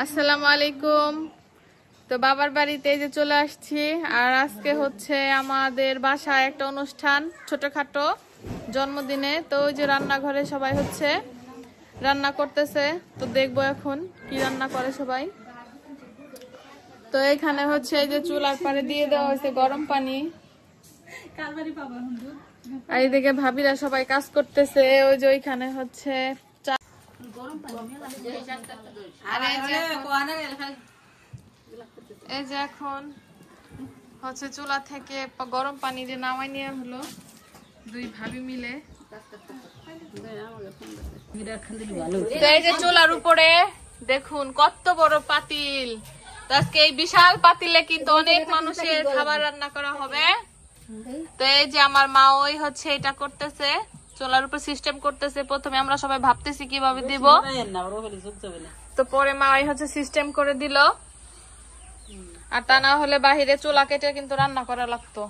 আসসালামু আলাইকুম। তো বাবার বাড়িতে যে চলে আসছি, আর আজকে হচ্ছে আমাদের বাসায় একটা অনুষ্ঠান, ছোটখাটো জন্মদিনে। তো ওই যে রান্নাঘরে সবাই হচ্ছে রান্না করতেছে, তো দেখবো এখন কি রান্না করে সবাই। তো এখানে হচ্ছে এই যে চুলার পাড়ে দিয়ে দেওয়া হয়েছে গরম পানি, আর এইদিকে ভাবিরা সবাই কাজ করতেছে। ওই যে ওইখানে হচ্ছে এই যে এখন হচ্ছে চুলা থেকে গরম পানি যে নামাই নিয়ে হলো দুই ভাবি মিলে। এই যে চুলার উপরে দেখুন কত বড় পাতিল। আজকে এই বিশাল পাতিলে কিন্তু অনেক মানুষের খাবার রান্না করা হবে। তো এই যে আমার মা ওই হচ্ছে এটা করতেছে, চুলার উপর সিস্টেম করতেছে। প্রথমে আমরা সবাই ভাবতেছি কিভাবে দিব, তো পরে মা ওই হচ্ছে সিস্টেম করে দিল। আর তা না হলে বাহিরে চুলা কেটে কিন্তু রান্না করা লাগতো।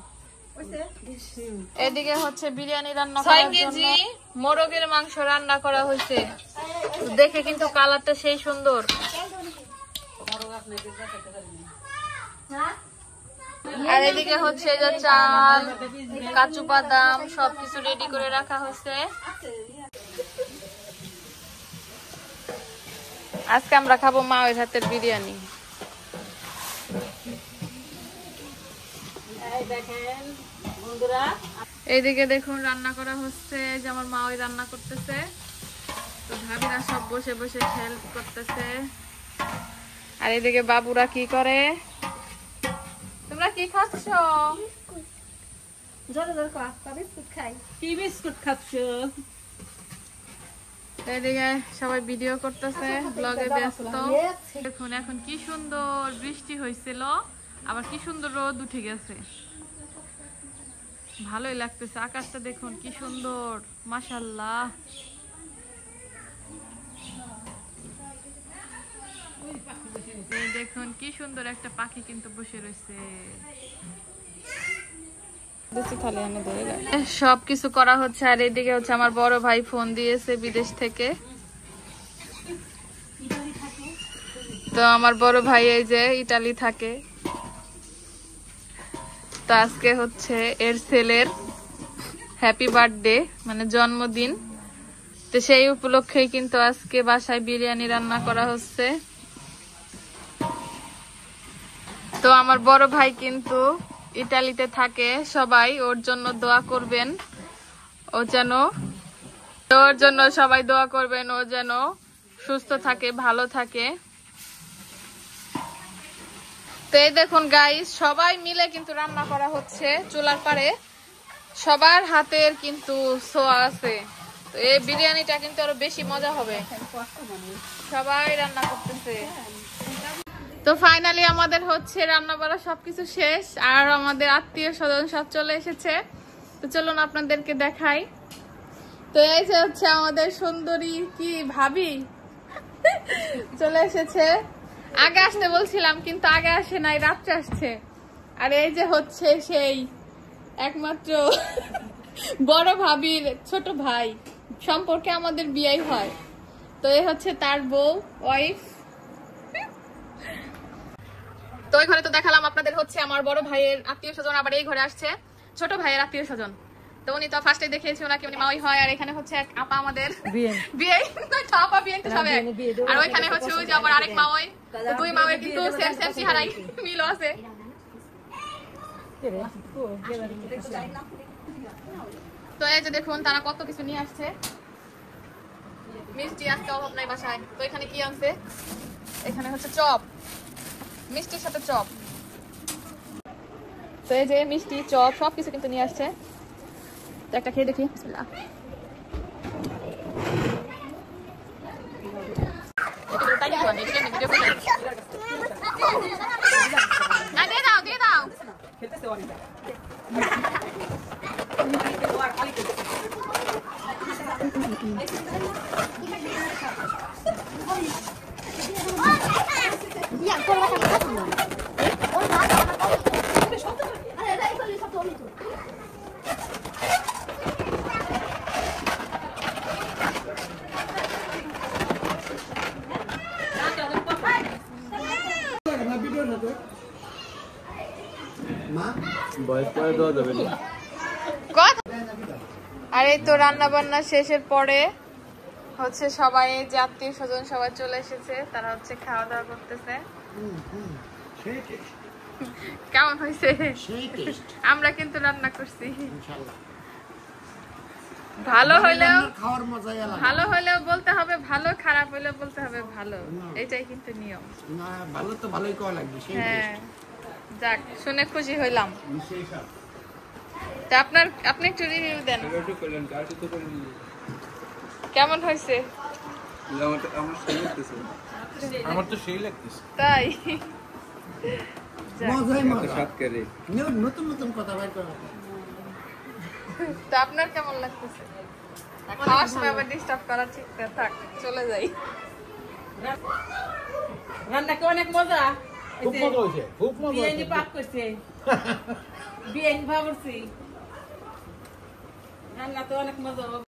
এদিকে হচ্ছে বিরিয়ানি রান্না 6 কেজি মোরগের মাংস রান্না করা হয়েছে, দেখে কিন্তু কালারটা সেই সুন্দর। আর এদিকে হচ্ছে যে চাল, কাজু বাদাম সবকিছু রেডি করে রাখা হয়েছে। আজকে আমরা খাবো মায়ের হাতের বিরিয়ানি। এইদিকে দেখুন রান্না করা হচ্ছে, যে আমার মা ওই রান্না করতেছে, তো ভাবিরা সব বসে বসে হেল্প করতেছে। আর এদিকে বাবুরা কি করে? তোমরা কি খাচ্ছ? কি বিস্কুট খাচ্ছ? এদিকে সবাই ভিডিও করতেছে, ব্লগে ব্যস্ত। দেখুন এখন কি সুন্দর বৃষ্টি হয়েছিল, আবার কি সুন্দর রোদ উঠে গেছে, ভালোই লাগতেছে। আকাশটা দেখুন কি সুন্দর, মাশাআল্লাহ। দেখুন কি সুন্দর একটা পাখি কিন্তু বসে রয়েছে। সবকিছু করা হচ্ছে। আর এদিকে হচ্ছে আমার বড় ভাই ফোন দিয়েছে বিদেশ থেকে। তো আমার বড় ভাই এই যে ইতালি থাকে, তো আজকে হচ্ছে এর ছেলের হ্যাপি বার্থডে, মানে জন্মদিন। তো সেই উপলক্ষেই কিন্তু আজকে বাসায় বিরিয়ানি রান্না করা হচ্ছে। তো আমার বড় ভাই কিন্তু ইতালিতে থাকে, সবাই ওর জন্য দোয়া করবেন, ও যেন ওর জন্য সবাই দোয়া করবেন, ও যেন সুস্থ থাকে, ভালো থাকে। তো এই দেখুন গাইস, সবাই মিলে কিন্তু রান্না করা হচ্ছে চুলার পাড়ে, সবার হাতের কিন্তু ছোঁয়া আছে। তো এই বিরিয়ানিটা কিন্তু আরো বেশি মজা হবে, সবাই রান্না করতেছে। তো ফাইনালি আমাদের হচ্ছে রান্না বাড়া সবকিছু শেষ, আর আমাদের আত্মীয় স্বজন সব চলে এসেছে। তো চলুন আপনাদেরকে দেখাই। তো এই যে হচ্ছে আমাদের সুন্দরী কি ভাবি চলে এসেছে। আগে আসতে বলছিলাম কিন্তু আগে আসে নাই, রাত্রে আসছে। আর এই যে হচ্ছে সেই একমাত্র বড় ভাবির ছোট ভাই, সম্পর্কে আমাদের বিয়ে হয়। তো এই হচ্ছে তার বউ, ওয়াইফ। তো ওই ঘরে তো দেখালাম আপনাদের হচ্ছে আমার বড় ভাইয়ের আত্মীয় স্বজন, আবার এই ঘরে আসছে ছোট ভাইয়ের আত্মীয় স্বজন। তো উনি তো ফার্স্টে দেখিয়েছি ওনাকে, উনি মাওই হয়। আর এখানে হচ্ছে এক আপা আমাদের বিয়ে, আপা বিয়ে তো সবে। আর ওইখানে হচ্ছে ওই যে আবার আরেক মাওই, তো দুই মাওয়ের কিন্তু সেম সেম চেহারাই মিল আছে। তো এই যে দেখুন তারা কত কিছু নিয়ে আসছে, মিষ্টি আজকে অভাব নাই বাসায়। তো এখানে কি আনছে? এখানে হচ্ছে চপ, মিষ্টির সাথে চপ। তো এই যে মিষ্টি, চপ সবকিছু কিন্তু নিয়ে আসছে। তো একটা খেয়ে দেখি, বিসমিল্লাহ। দিয়ে দাও দিয়ে দাও। আর এই তো রান্না বান্না শেষের পরে হচ্ছে সবাই যে আত্মীয় স্বজন সবাই চলে এসেছে, তারা হচ্ছে খাওয়া দাওয়া করতেছে। কেমন হয়েছে? আমরা কিন্তু রান্না করছি, ভালো হইলেও ভালো হইলেও বলতে হবে ভালো, খারাপ হইলেও বলতে হবে ভালো, এটাই কিন্তু নিয়ম। ভালো তো ভালোই করা লাগবে। হ্যাঁ, যাক শুনে খুশি হইলাম। তা আপনি একটু রিভিউ দেন, কেমন হয়েছে? আমার তো সেই লাগতেছে, তাই নতুন নতুন কথা বাইর করা। তো আপনার কেমন লাগতেছে? খাওয়ার সময় আবার ডিস্টার্ব করা ঠিক না, থাক চলে যাই। রান্না কি অনেক মজা, খুব মজা হয়েছে, খুব মজা বিরিয়ানি পাক করছে, বিরিয়ানি ভাবছি রান্না তো অনেক মজা।